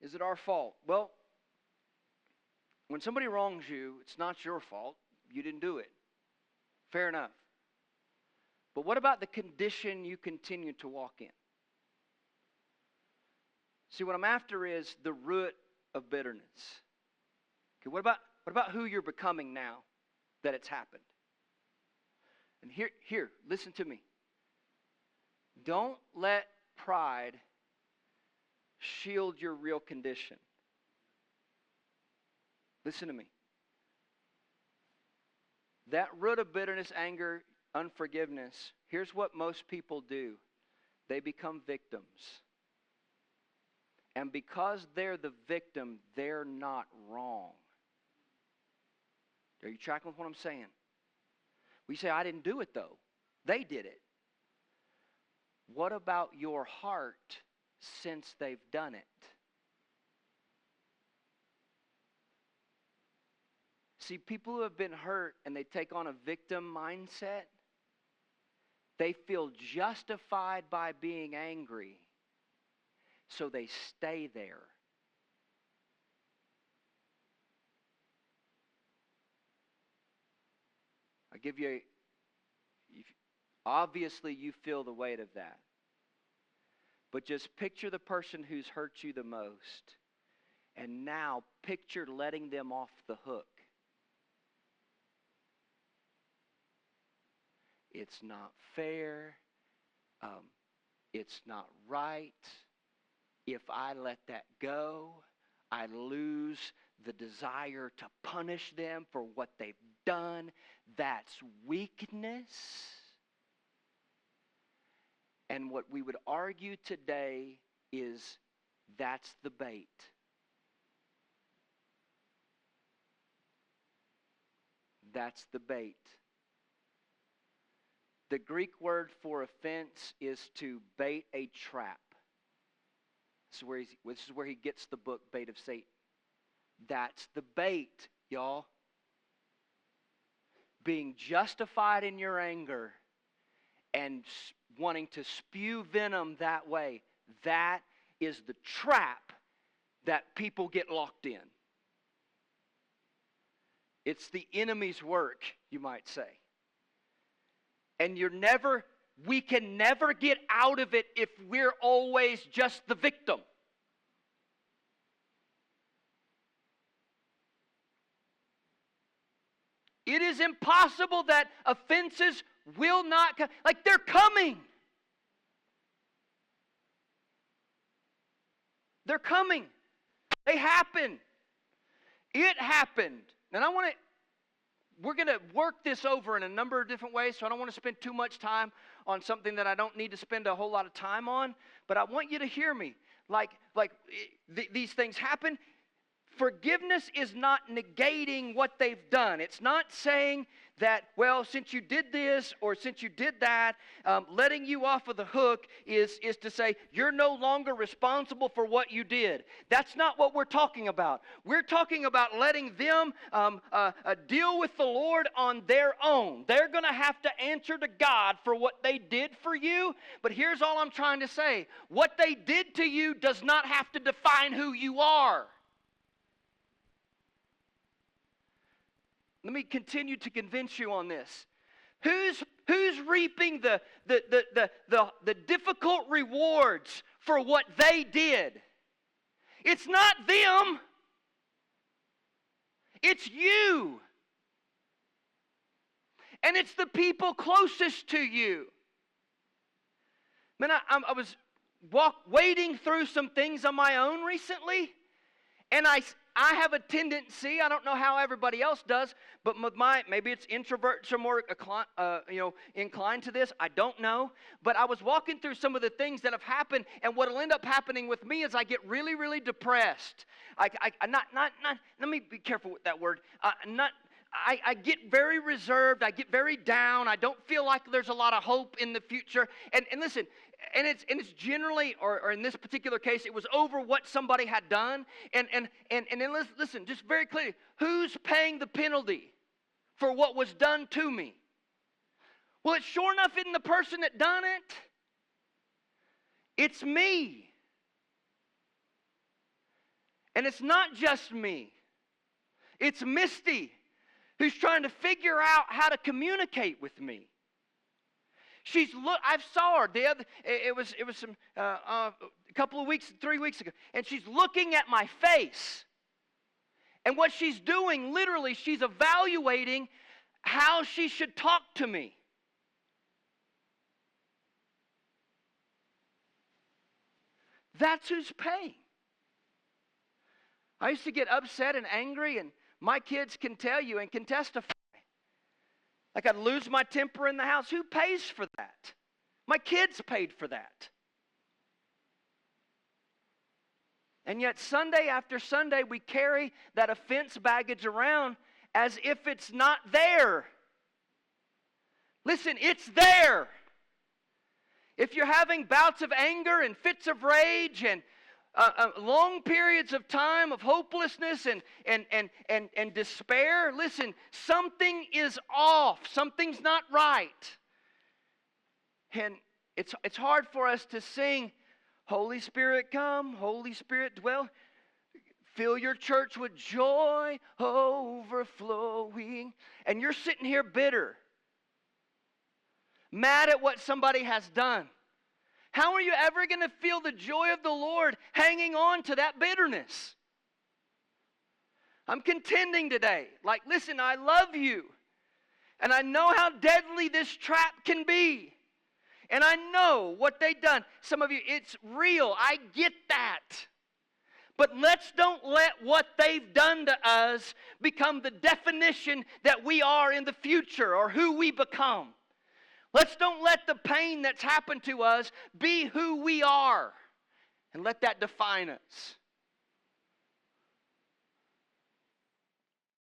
Is it our fault? Well, when somebody wrongs you, it's not your fault. You didn't do it. Fair enough. But what about the condition you continue to walk in? See, what I'm after is the root of bitterness. Okay, what about who you're becoming now that it's happened? And here, listen to me. Don't let pride shield your real condition. Listen to me. That root of bitterness, anger, unforgiveness, here's what most people do. They become victims. And because they're the victim, they're not wrong. Are you tracking with what I'm saying? We say, I didn't do it though. They did it. What about your heart since they've done it? See, people who have been hurt and they take on a victim mindset, they feel justified by being angry. So they stay there. I give you, obviously you feel the weight of that. But just picture the person who's hurt you the most. And now picture letting them off the hook. It's not fair. It's not right. If I let that go, I lose the desire to punish them for what they've done. That's weakness. And what we would argue today is that's the bait. That's the bait. The Greek word for offense is to bait a trap. This is where he gets the book, Bait of Satan. That's the bait, y'all. Being justified in your anger and wanting to spew venom that way, that is the trap that people get locked in. It's the enemy's work, you might say. And we can never get out of it if we're always just the victim. It is impossible that offenses will not come. Like, they're coming. They're coming. They happen. It happened. And we're going to work this over in a number of different ways, so I don't want to spend too much time on something that I don't need to spend a whole lot of time on. But I want you to hear me. These things happen. Forgiveness is not negating what they've done. It's not saying that, well, since you did this or since you did that, letting you off of the hook is to say you're no longer responsible for what you did. That's not what we're talking about. We're talking about letting them deal with the Lord on their own. They're going to have to answer to God for what they did for you. But here's all I'm trying to say. What they did to you does not have to define who you are. Let me continue to convince you on this. Who's reaping the difficult rewards for what they did? It's not them. It's you. And it's the people closest to you. Man, I was wading through some things on my own recently, and I have a tendency, I don't know how everybody else does, but maybe it's introverts are more inclined to this. I don't know. But I was walking through some of the things that have happened, and what will end up happening with me is I get really, really depressed. Let me be careful with that word. I get very reserved. I get very down. I don't feel like there's a lot of hope in the future. And listen, and it's generally, or in this particular case, it was over what somebody had done. And then listen, just very clearly, who's paying the penalty for what was done to me? Well, it sure enough isn't the person that done it. It's me. And it's not just me. It's Misty who's trying to figure out how to communicate with me. I saw her it was a couple of weeks, 3 weeks ago, and she's looking at my face. And what she's doing, literally, she's evaluating how she should talk to me. That's who's paying. I used to get upset and angry, and my kids can tell you and can testify. Like I'd lose my temper in the house. Who pays for that? My kids paid for that. And yet Sunday after Sunday, we carry that offense baggage around as if it's not there. Listen, it's there. If you're having bouts of anger and fits of rage and long periods of time of hopelessness and despair, listen, something is off. Something's not right. And it's hard for us to sing, Holy Spirit come, Holy Spirit dwell. Fill your church with joy overflowing. And you're sitting here bitter, mad at what somebody has done. How are you ever going to feel the joy of the Lord hanging on to that bitterness? I'm contending today. Like, listen, I love you. And I know how deadly this trap can be. And I know what they've done. Some of you, it's real. I get that. But don't let what they've done to us become the definition that we are in the future or who we become. Don't let the pain that's happened to us be who we are. And let that define us.